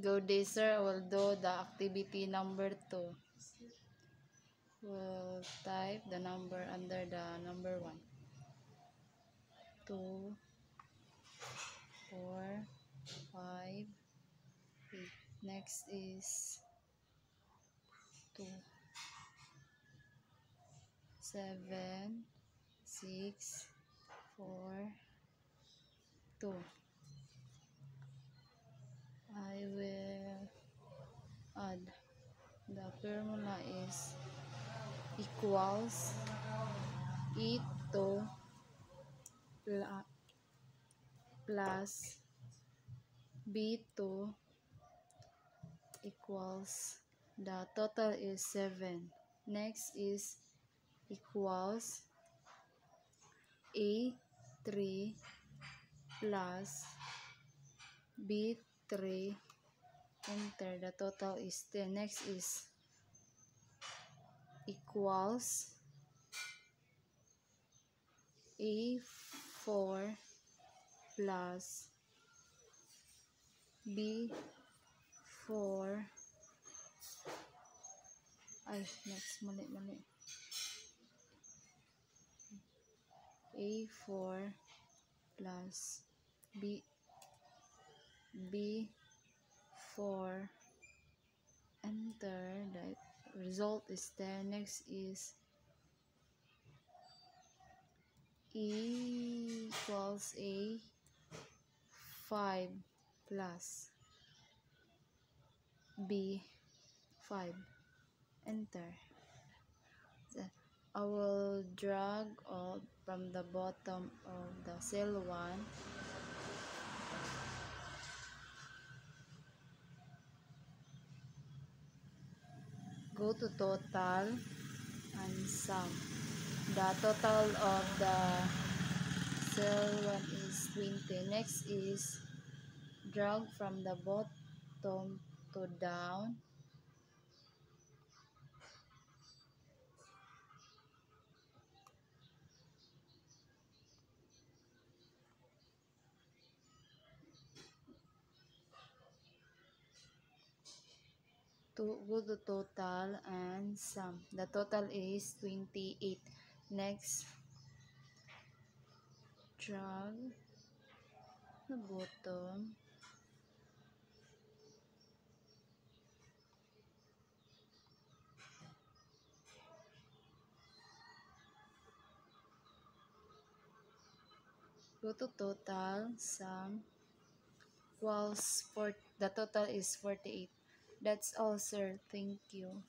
Good day, sir. I will do the activity number 2. We'll type the number under the number 1. 2, 4, 5, 8. Next is 2, 7, 6, 4, 2. I will add. The formula is equals E2 plus B2 equals, the total is 7. Next is equals A3 plus B3, enter, the total is 10. Next is equals A4 plus B4, next, mali. A4 plus B4, enter, the result is 10. Next is E equals A5 plus B5, enter. I will drag out from the bottom of the cell 1. Go to total and sum. The total of the cell 1 is 20. Next is drag from the bottom to down. Go to total and sum. The total is 28. Next, drag the bottom. Go to total, sum, equals the total is 48. That's all, sir. Thank you.